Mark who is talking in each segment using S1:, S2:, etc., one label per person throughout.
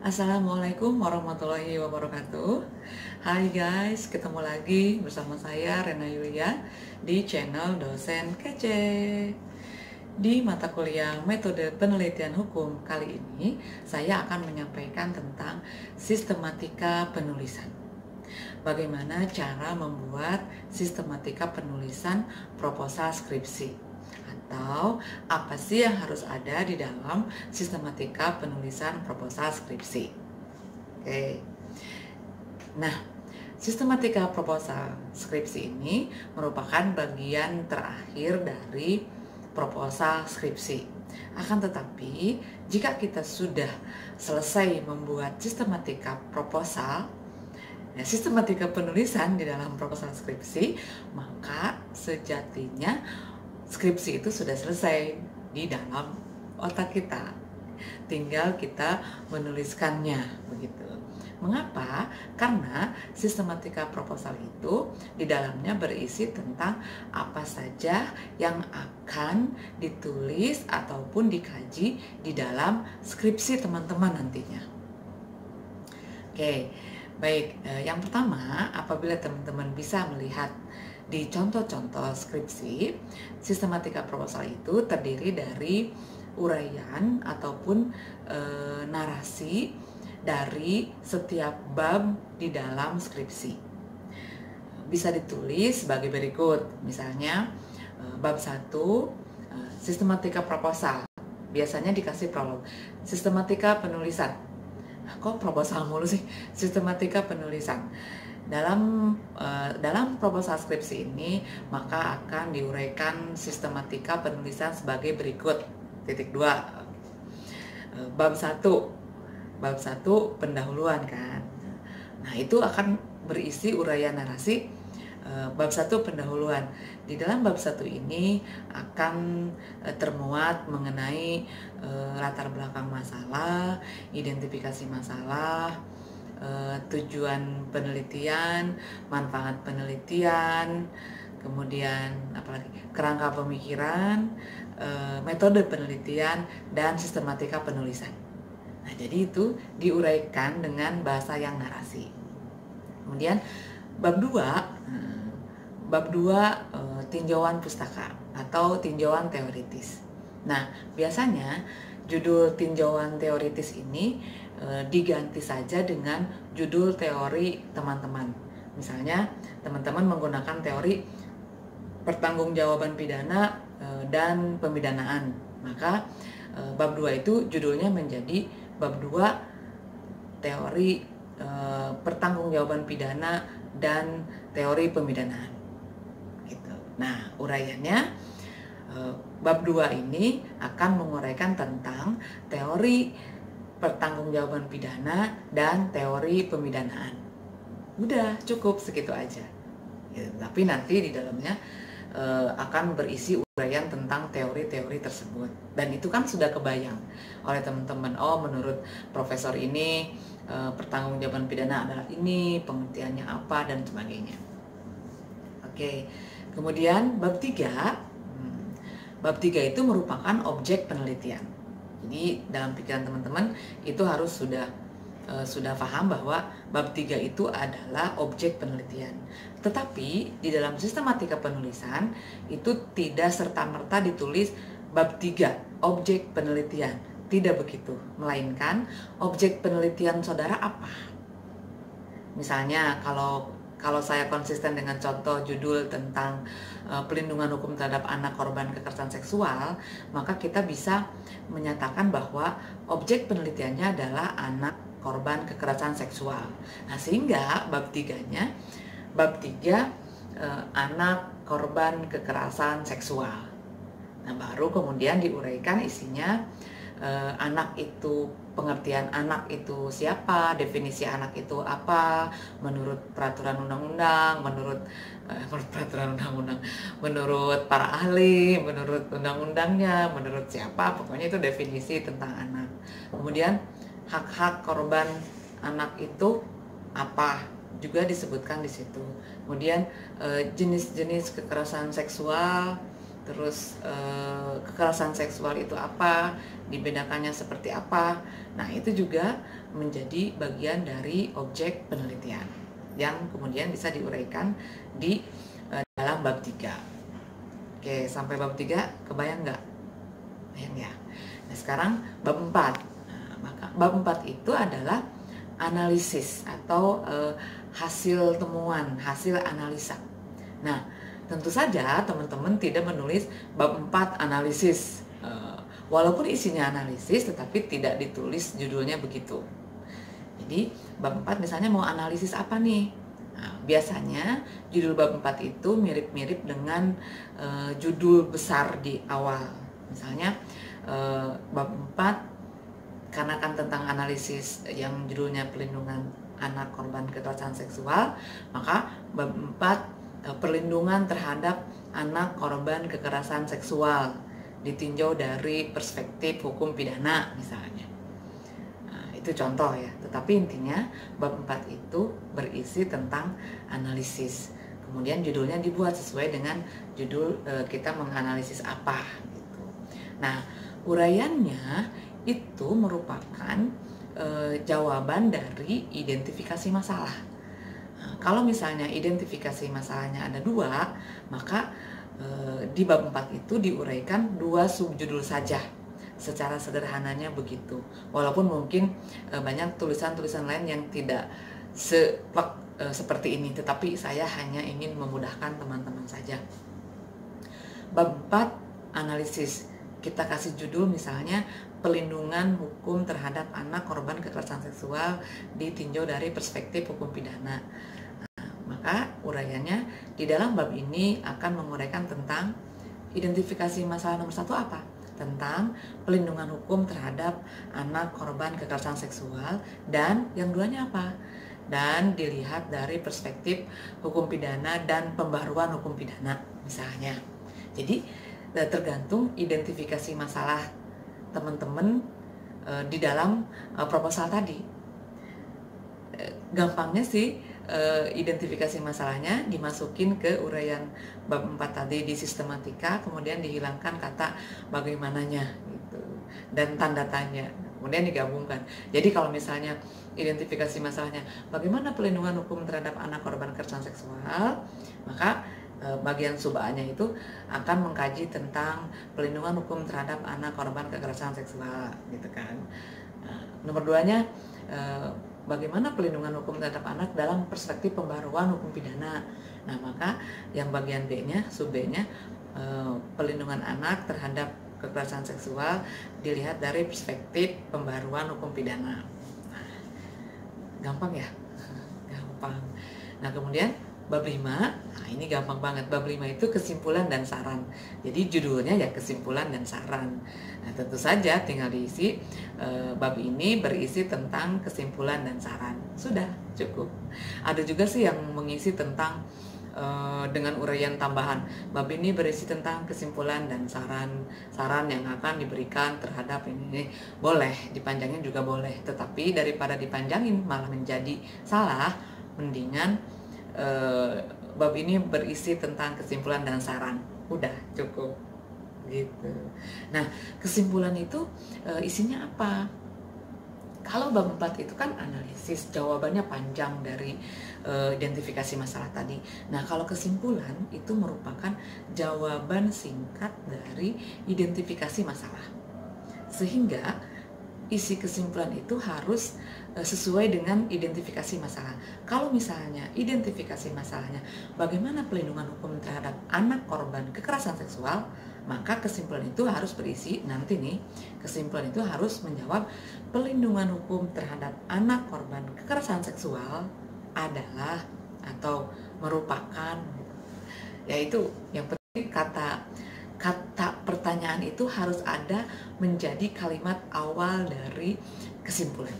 S1: Assalamualaikum warahmatullahi wabarakatuh. Hai guys, ketemu lagi bersama saya Rena Yulia di channel Dosen Kece. Di mata kuliah Metode Penelitian Hukum kali ini, saya akan menyampaikan tentang sistematika penulisan. Bagaimana cara membuat sistematika penulisan proposal skripsi, atau apa sih yang harus ada di dalam sistematika penulisan proposal skripsi. Oke. Nah, sistematika proposal skripsi ini merupakan bagian terakhir dari proposal skripsi. Akan tetapi, jika kita sudah selesai membuat sistematika proposal, sistematika penulisan di dalam proposal skripsi, maka sejatinya skripsi itu sudah selesai di dalam otak kita. Tinggal kita menuliskannya, begitu. Mengapa? Karena sistematika proposal itu di dalamnya berisi tentang apa saja yang akan ditulis ataupun dikaji di dalam skripsi teman-teman nantinya. Oke, baik. Yang pertama, apabila teman-teman bisa melihat di contoh-contoh skripsi, sistematika proposal itu terdiri dari uraian ataupun narasi dari setiap bab di dalam skripsi. Bisa ditulis sebagai berikut, misalnya bab 1, sistematika proposal, biasanya dikasih prolog. Sistematika penulisan, kok proposal mulu sih? Sistematika penulisan. Dalam proposal skripsi ini maka akan diuraikan sistematika penulisan sebagai berikut. Titik 2, bab 1 pendahuluan kan. Nah, itu akan berisi uraian narasi bab 1 pendahuluan. Di dalam bab 1 ini akan termuat mengenai latar belakang masalah, identifikasi masalah, tujuan penelitian, manfaat penelitian, kemudian apalagi kerangka pemikiran, metode penelitian, dan sistematika penulisan. Nah, jadi itu diuraikan dengan bahasa yang narasi. Kemudian bab 2 tinjauan pustaka atau tinjauan teoritis. Nah, biasanya judul tinjauan teoritis ini diganti saja dengan judul teori teman-teman. Misalnya, teman-teman menggunakan teori pertanggungjawaban pidana dan pemidanaan. Maka bab 2 itu judulnya menjadi bab 2 teori pertanggungjawaban pidana dan teori pemidanaan. Gitu. Nah, uraiannya bab 2 ini akan menguraikan tentang teori pertanggungjawaban pidana dan teori pemidanaan. Udah, cukup segitu aja. Ya, tapi nanti di dalamnya akan berisi uraian tentang teori-teori tersebut. Dan itu kan sudah kebayang oleh teman-teman. Oh, menurut profesor ini pertanggungjawaban pidana adalah ini, pengertiannya apa, dan sebagainya. Oke, kemudian bab 3. Bab 3 itu merupakan objek penelitian. Jadi dalam pikiran teman-teman itu harus sudah paham bahwa bab 3 itu adalah objek penelitian. Tetapi di dalam sistematika penulisan itu tidak serta-merta ditulis bab 3 objek penelitian. Tidak begitu, melainkan objek penelitian saudara apa? Misalnya kalau saya konsisten dengan contoh judul tentang pelindungan hukum terhadap anak korban kekerasan seksual, maka kita bisa menyatakan bahwa objek penelitiannya adalah anak korban kekerasan seksual. Nah, sehingga bab 3-nya, bab 3 anak korban kekerasan seksual. Nah, baru kemudian diuraikan isinya, anak itu, pengertian anak itu siapa, definisi anak itu apa, menurut peraturan undang-undang, menurut para ahli, menurut undang-undangnya, menurut siapa, pokoknya itu definisi tentang anak. Kemudian hak-hak korban anak itu apa, juga disebutkan di situ. Kemudian jenis-jenis kekerasan seksual, terus kekerasan seksual itu apa, dibedakannya seperti apa. Nah, itu juga menjadi bagian dari objek penelitian yang kemudian bisa diuraikan di dalam bab 3. Oke, sampai bab 3 kebayang nggak? Bayang ya. Nah, sekarang bab 4. Nah, maka bab 4 itu adalah analisis atau hasil temuan, hasil analisa. Nah, tentu saja teman-teman tidak menulis bab 4 analisis. Walaupun isinya analisis, tetapi tidak ditulis judulnya begitu. Jadi bab 4 misalnya mau analisis apa nih? Nah, biasanya judul bab 4 itu mirip-mirip dengan judul besar di awal. Misalnya bab 4 karena kan tentang analisis yang judulnya pelindungan anak korban kekerasan seksual, maka bab 4 perlindungan terhadap anak korban kekerasan seksual ditinjau dari perspektif hukum pidana misalnya. Nah, itu contoh ya. Tetapi intinya bab 4 itu berisi tentang analisis. Kemudian judulnya dibuat sesuai dengan judul kita menganalisis apa gitu. Nah, uraiannya itu merupakan jawaban dari identifikasi masalah. Kalau misalnya identifikasi masalahnya ada 2, maka di bab 4 itu diuraikan 2 subjudul saja. Secara sederhananya begitu. Walaupun mungkin banyak tulisan-tulisan lain yang tidak seperti ini, tetapi saya hanya ingin memudahkan teman-teman saja. Bab 4 analisis, kita kasih judul misalnya pelindungan hukum terhadap anak korban kekerasan seksual ditinjau dari perspektif hukum pidana. Nah, maka uraiannya di dalam bab ini akan menguraikan tentang identifikasi masalah nomor 1 apa? Tentang pelindungan hukum terhadap anak korban kekerasan seksual, dan yang duanya apa? Dan dilihat dari perspektif hukum pidana dan pembaruan hukum pidana misalnya. Jadi tergantung identifikasi masalah teman-teman di dalam proposal tadi. Gampangnya sih identifikasi masalahnya dimasukin ke uraian bab 4 tadi di sistematika, kemudian dihilangkan kata bagaimananya gitu dan tanda tanya, kemudian digabungkan. Jadi kalau misalnya identifikasi masalahnya bagaimana pelindungan hukum terhadap anak korban kekerasan seksual, maka bagian sub-A-nya itu akan mengkaji tentang pelindungan hukum terhadap anak korban kekerasan seksual gitu kan. Nomor 2-nya bagaimana pelindungan hukum terhadap anak dalam perspektif pembaruan hukum pidana. Nah, maka yang bagian B-nya, sub B-nya pelindungan anak terhadap kekerasan seksual dilihat dari perspektif pembaruan hukum pidana. Gampang ya? Gampang. Nah, kemudian bab 5, nah ini gampang banget. Bab 5 itu kesimpulan dan saran. Jadi judulnya ya kesimpulan dan saran. Nah, tentu saja tinggal diisi bab ini berisi tentang kesimpulan dan saran. Sudah cukup. Ada juga sih yang mengisi tentang dengan uraian tambahan. Bab ini berisi tentang kesimpulan dan saran yang akan diberikan terhadap ini. Boleh dipanjangin juga boleh. Tetapi daripada dipanjangin malah menjadi salah, mendingan bab ini berisi tentang kesimpulan dan saran. Udah cukup gitu. Nah, kesimpulan itu isinya apa? Kalau bab 4 itu kan analisis, jawabannya panjang dari identifikasi masalah tadi. Nah, kalau kesimpulan itu merupakan jawaban singkat dari identifikasi masalah. Sehingga isi kesimpulan itu harus sesuai dengan identifikasi masalah. Kalau misalnya identifikasi masalahnya bagaimana pelindungan hukum terhadap anak korban kekerasan seksual, maka kesimpulan itu harus berisi nanti nih, kesimpulan itu harus menjawab pelindungan hukum terhadap anak korban kekerasan seksual adalah atau merupakan, yaitu yang penting kata pertanyaan itu harus ada menjadi kalimat awal dari kesimpulan.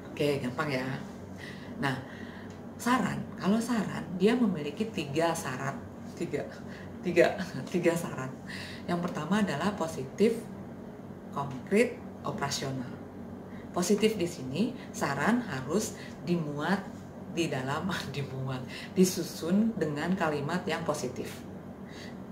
S1: Oke, gampang ya. Nah, saran, kalau saran dia memiliki 3 syarat, tiga syarat. Yang pertama adalah positif, konkret, operasional. Positif di sini saran harus disusun dengan kalimat yang positif.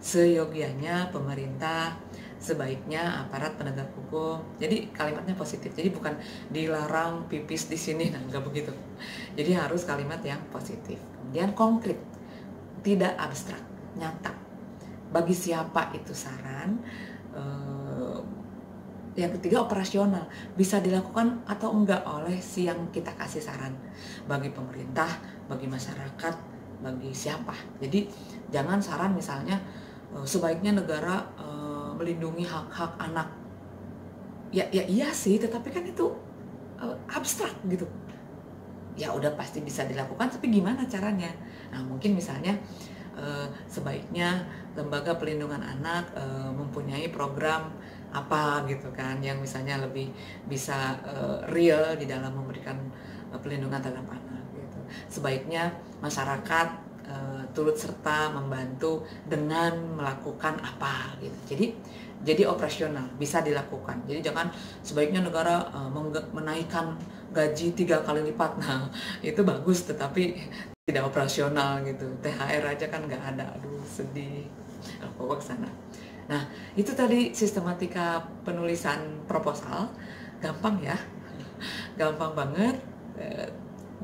S1: seyogianya pemerintah, sebaiknya aparat penegak hukum. Jadi kalimatnya positif. Jadi bukan dilarang pipis di sini, nah nggak begitu. Jadi harus kalimat yang positif. Kemudian konkret, tidak abstrak, nyata. Bagi siapa itu saran? Yang ketiga operasional, bisa dilakukan atau enggak oleh si yang kita kasih saran, bagi pemerintah, bagi masyarakat, bagi siapa. Jadi jangan saran misalnya sebaiknya negara melindungi hak-hak anak. Ya iya sih, tetapi kan itu abstrak gitu. Ya udah pasti bisa dilakukan, tapi gimana caranya? Nah mungkin misalnya sebaiknya lembaga pelindungan anak mempunyai program apa gitu kan, yang misalnya lebih bisa real di dalam memberikan pelindungan terhadap anak gitu. Sebaiknya masyarakat turut serta membantu dengan melakukan apa gitu. Jadi operasional, bisa dilakukan. Jadi jangan sebaiknya negara menaikkan gaji 3 kali lipat. Nah itu bagus, tetapi tidak operasional gitu. THR aja kan nggak ada, aduh sedih. Bawa ke sana. Nah, itu tadi sistematika penulisan proposal. Gampang ya, gampang banget.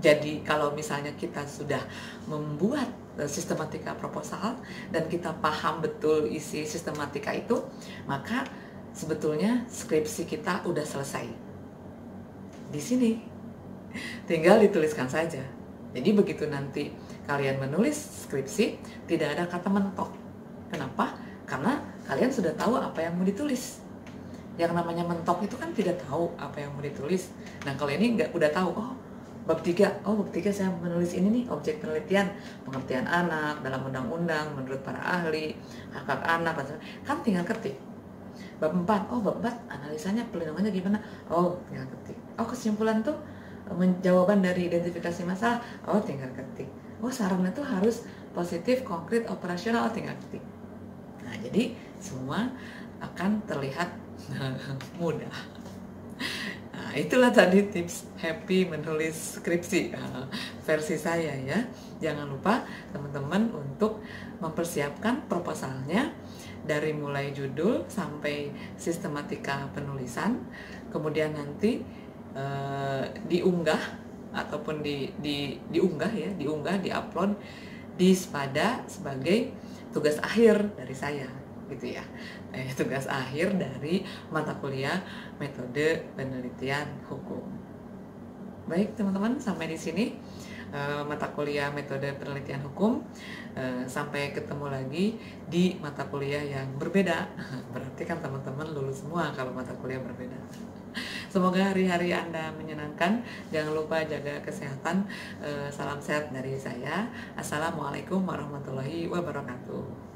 S1: Jadi kalau misalnya kita sudah membuat sistematika proposal dan kita paham betul isi sistematika itu, maka sebetulnya skripsi kita udah selesai. Di sini tinggal dituliskan saja. Jadi begitu nanti kalian menulis skripsi, tidak ada kata mentok. Kenapa? Karena kalian sudah tahu apa yang mau ditulis. Yang namanya mentok itu kan tidak tahu apa yang mau ditulis. Nah kalau ini udah tahu, oh bab 3 saya menulis ini nih, objek penelitian, pengertian anak dalam undang-undang menurut para ahli, hak-hak anak, kan tinggal ketik. Bab 4, bab 4 analisanya pelindungannya gimana? Oh tinggal ketik. Oh kesimpulan tuh jawaban dari identifikasi masalah, oh tinggal ketik. Oh sarannya tuh harus positif, konkret, operasional, tinggal ketik. Nah, jadi semua akan terlihat mudah. Nah, itulah tadi tips happy menulis skripsi versi saya ya. Jangan lupa teman-teman untuk mempersiapkan proposalnya dari mulai judul sampai sistematika penulisan. Kemudian nanti diunggah ataupun diunggah, diupload di Spada sebagai tugas akhir dari saya gitu ya, tugas akhir dari mata kuliah metode penelitian hukum. Baik teman-teman, sampai di sini mata kuliah metode penelitian hukum. Sampai ketemu lagi di mata kuliah yang berbeda. Berarti kan teman-teman lulus semua kalau mata kuliah berbeda. Semoga hari-hari Anda menyenangkan. Jangan lupa jaga kesehatan. Salam sehat dari saya. Assalamualaikum warahmatullahi wabarakatuh.